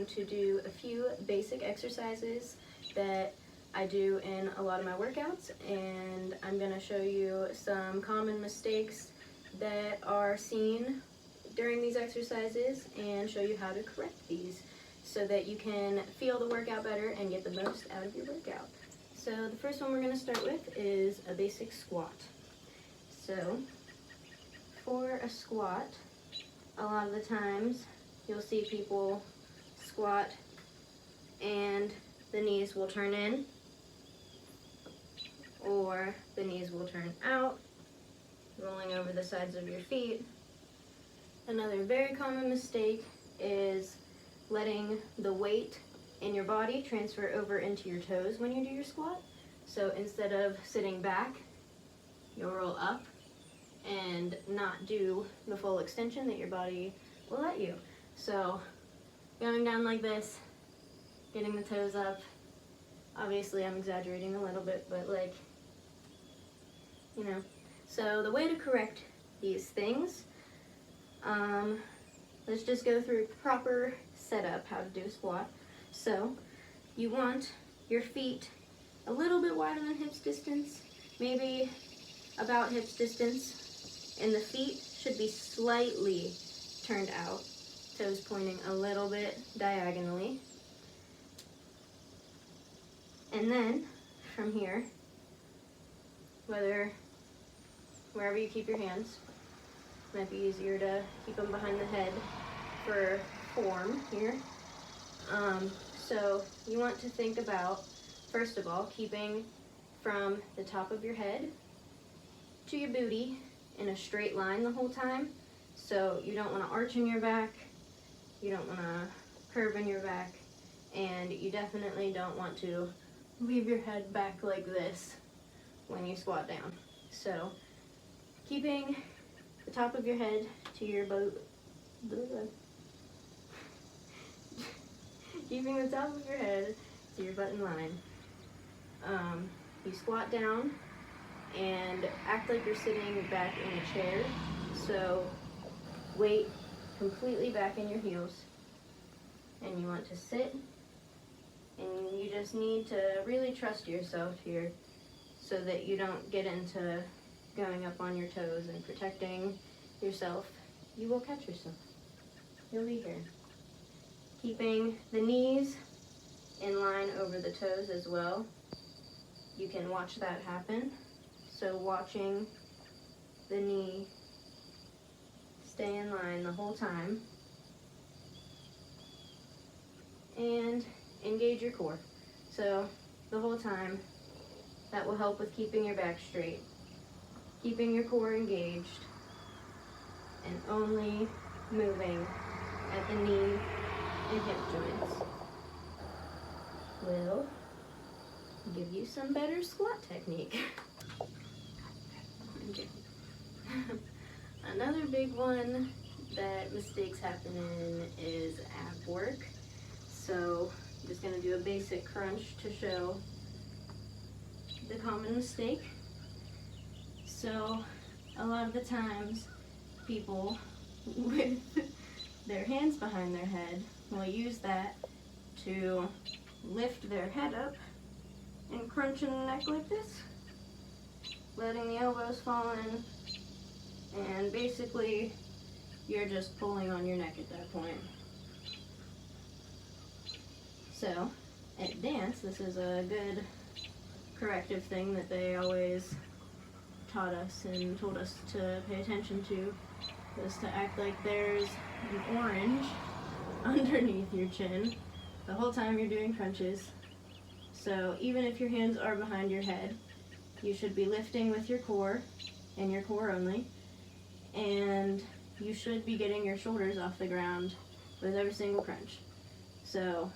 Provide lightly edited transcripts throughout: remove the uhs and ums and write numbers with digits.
to do a few basic exercises that I do in a lot of my workouts, and I'm going to show you some common mistakes that are seen during these exercises and show you how to correct these so that you can feel the workout better and get the most out of your workout. So the first one we're going to start with is a basic squat. So for a squat, a lot of the times you'll see people squat and the knees will turn in or the knees will turn out, rolling over the sides of your feet. Another very common mistake is letting the weight in your body transfer over into your toes when you do your squat. So instead of sitting back, you'll roll up and not do the full extension that your body will let you. So going down like this, getting the toes up. Obviously I'm exaggerating a little bit, but like, you know. So the way to correct these things, let's just go through proper setup, how to do a squat. So you want your feet a little bit wider than hips distance, maybe about hips distance, and the feet should be slightly turned out, toes pointing a little bit diagonally. And then from here, wherever you keep your hands, might be easier to keep them behind the head for form here. So you want to think about, first of all, keeping from the top of your head to your booty in a straight line the whole time. So you don't want to arch in your back, you don't want to curve in your back, and you definitely don't want to leave your head back like this when you squat down. So keeping the top of your head to your keeping the top of your head to your button line. You squat down and act like you're sitting back in a chair. So weight completely back in your heels. And you want to sit, and you just need to really trust yourself here so that you don't get into going up on your toes and protecting yourself. You will catch yourself. You'll be here. Keeping the knees in line over the toes as well. You can watch that happen. So watching the knee stay in line the whole time. And engage your core. So the whole time, that will help with keeping your back straight, keeping your core engaged, and only moving at the knee and hip joints will give you some better squat technique. Okay. Another big one that mistakes happen in is ab work. So I'm just going to do a basic crunch to show the common mistake. So a lot of the times people with their hands behind their head will use that to lift their head up and crunch in the neck like this, letting the elbows fall in, and basically you're just pulling on your neck at that point. So at dance, this is a good corrective thing that they always taught us and told us to pay attention to, was to act like there's an orange underneath your chin the whole time you're doing crunches. So even if your hands are behind your head, you should be lifting with your core and your core only, and you should be getting your shoulders off the ground with every single crunch. So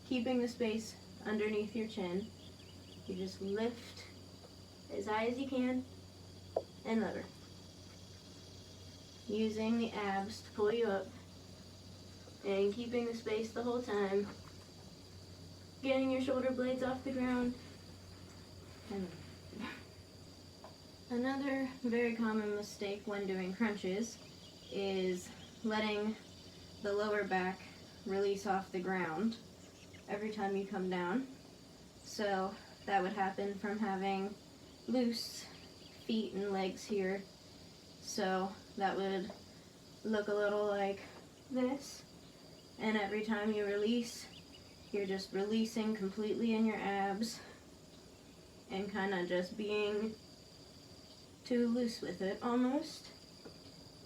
keeping the space underneath your chin, you just lift as high as you can and lower. Using the abs to pull you up and keeping the space the whole time. Getting your shoulder blades off the ground. Another very common mistake when doing crunches is letting the lower back release off the ground every time you come down. So that would happen from having loose feet and legs here. So that would look a little like this. And every time you release, you're just releasing completely in your abs and kind of just being too loose with it almost.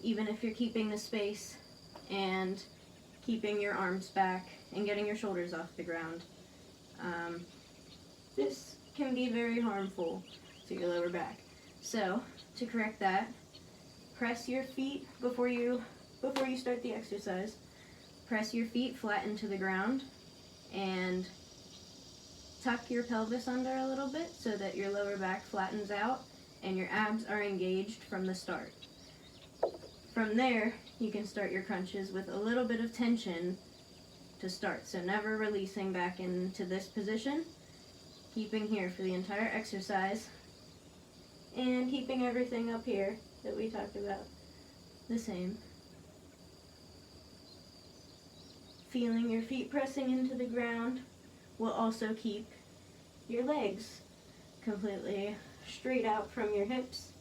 Even if you're keeping the space and keeping your arms back and getting your shoulders off the ground. This can be very harmful to your lower back. So to correct that, press your feet before you start the exercise. Press your feet flat into the ground and tuck your pelvis under a little bit so that your lower back flattens out and your abs are engaged from the start. From there, you can start your crunches with a little bit of tension to start. So never releasing back into this position, keeping here for the entire exercise, and keeping everything up here that we talked about the same. Feeling your feet pressing into the ground will also keep your legs completely straight out from your hips.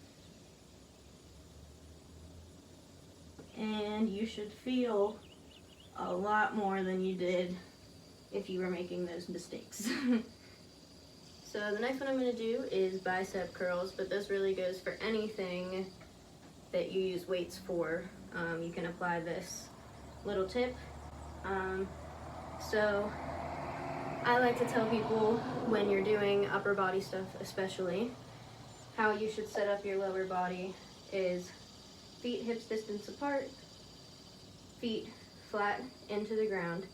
And you should feel a lot more than you did if you were making those mistakes. So the next one I'm going to do is bicep curls, but this really goes for anything that you use weights for. You can apply this little tip. So I like to tell people when you're doing upper body stuff especially, how you should set up your lower body is feet hips distance apart, feet flat into the ground,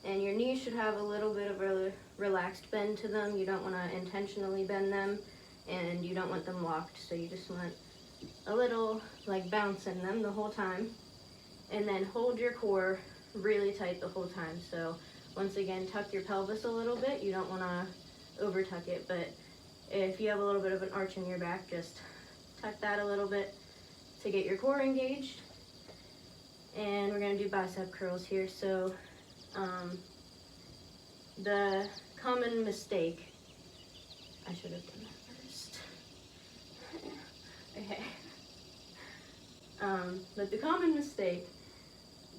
and your knees should have a little bit of a relaxed bend to them. You don't want to intentionally bend them, and you don't want them locked, so you just want a little like bounce in them the whole time. And then hold your core really tight the whole time. So once again, tuck your pelvis a little bit. You don't want to over tuck it, but if you have a little bit of an arch in your back, just tuck that a little bit to get your core engaged. And we're going to do bicep curls here. So the common mistake, I should have done that first. Okay. But the common mistake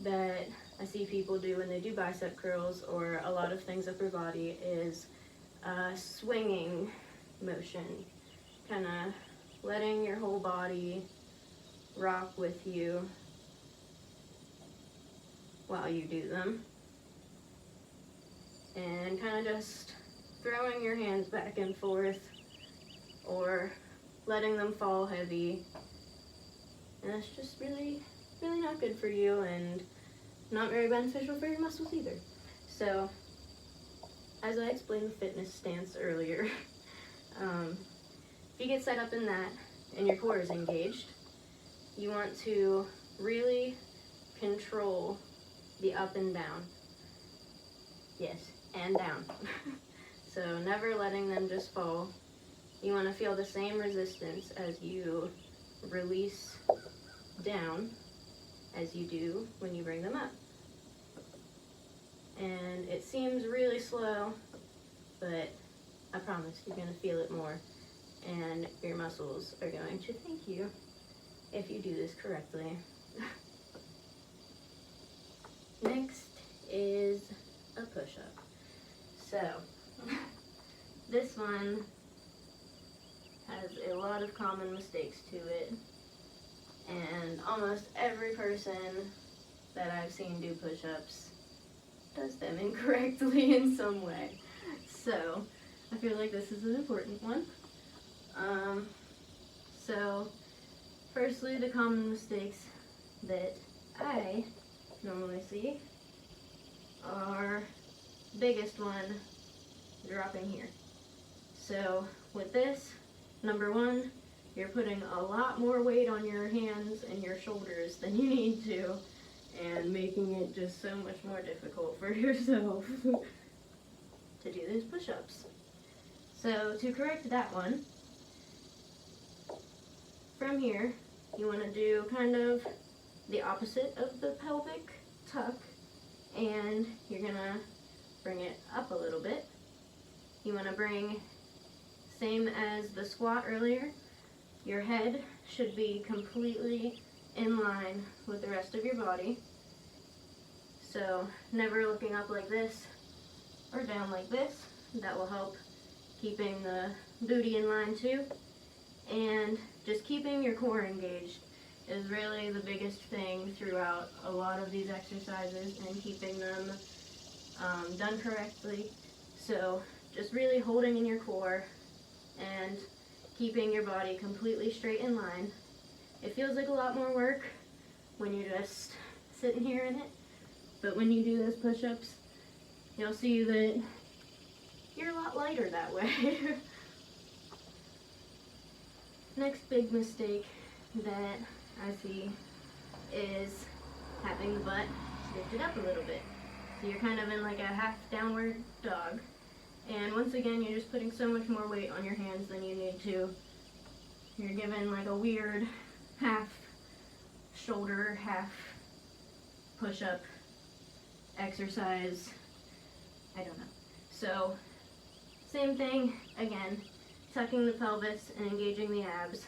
that I see people do when they do bicep curls or a lot of things upper body is swinging motion, kind of letting your whole body rock with you while you do them, and kind of just throwing your hands back and forth or letting them fall heavy. And that's just really not good for you and not very beneficial for your muscles either. So, as I explained the fitness stance earlier, if you get set up in that and your core is engaged, you want to really control the up and down. Yes, and down. So never letting them just fall. You want to feel the same resistance as you release down as you do when you bring them up. And it seems really slow, but I promise you're going to feel it more, and your muscles are going to thank you if you do this correctly. Next is a push-up. So this one has a lot of common mistakes to it, and almost every person that I've seen do push-ups does them incorrectly in some way. So I feel like this is an important one. So firstly, the common mistakes that I normally see are, biggest one, dropping here. So with this, number one, you're putting a lot more weight on your hands and your shoulders than you need to, and making it just so much more difficult for yourself to do these push-ups. So to correct that one, from here, you want to do kind of the opposite of the pelvic tuck and you're gonna bring it up a little bit. You wanna bring, same as the squat earlier, your head should be completely in line with the rest of your body. So never looking up like this or down like this. That will help keeping the booty in line too. And just keeping your core engaged is really the biggest thing throughout a lot of these exercises, and keeping them done correctly. So just really holding in your core and keeping your body completely straight in line. It feels like a lot more work when you're just sitting here in it, but when you do those push-ups, you'll see that you're a lot lighter that way. Next big mistake that I see is having the butt lifted up a little bit. So you're kind of in like a half downward dog. And once again, you're just putting so much more weight on your hands than you need to. You're given like a weird half shoulder, half push-up exercise. I don't know. So same thing again, tucking the pelvis and engaging the abs,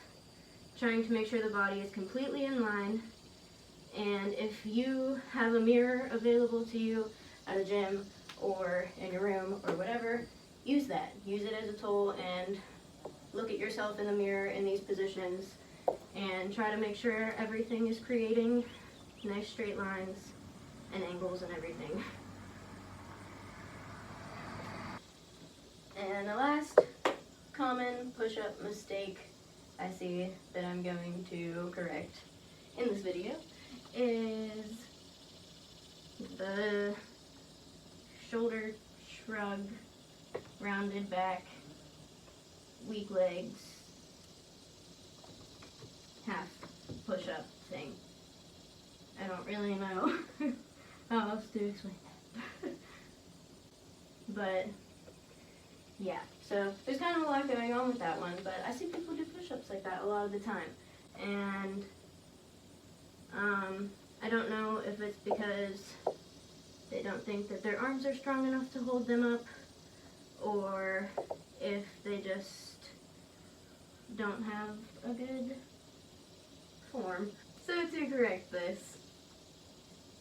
trying to make sure the body is completely in line. And if you have a mirror available to you at a gym or in your room or whatever, use that. Use it as a tool and look at yourself in the mirror in these positions and try to make sure everything is creating nice straight lines and angles and everything. And the last common push-up mistake I see that I'm going to correct in this video is the shoulder shrug, rounded back, weak legs, half push-up thing. I don't really know how else to explain that. But yeah, so there's kind of a lot going on with that one, but I see people do push-ups like that a lot of the time. And I don't know if it's because they don't think that their arms are strong enough to hold them up, or if they just don't have a good form. So to correct this,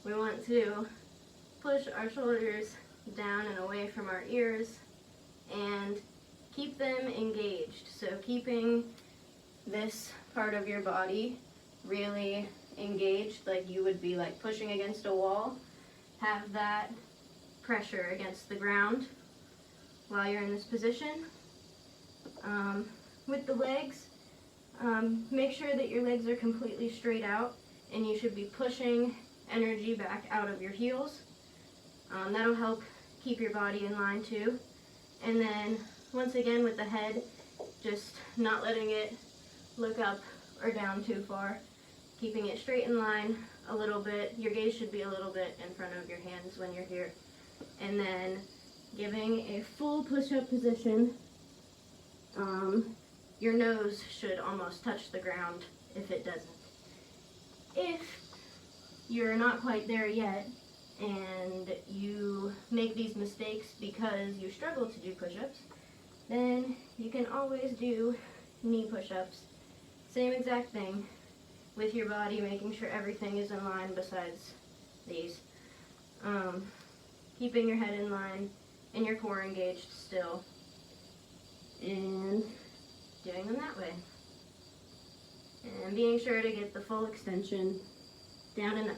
we want to push our shoulders down and away from our ears and keep them engaged. So keeping this part of your body really engaged, like you would be like pushing against a wall. Have that pressure against the ground while you're in this position. With the legs, make sure that your legs are completely straight out, and you should be pushing energy back out of your heels. That'll help keep your body in line too. And then once again with the head, just not letting it look up or down too far, keeping it straight in line a little bit. Your gaze should be a little bit in front of your hands when you're here. And then giving a full push-up position. Your nose should almost touch the ground if it doesn't. If you're not quite there yet and you make these mistakes because you struggle to do push-ups, then you can always do knee push-ups. Same exact thing with your body, making sure everything is in line besides these. Keeping your head in line and your core engaged still, and doing them that way. And being sure to get the full extension down and up.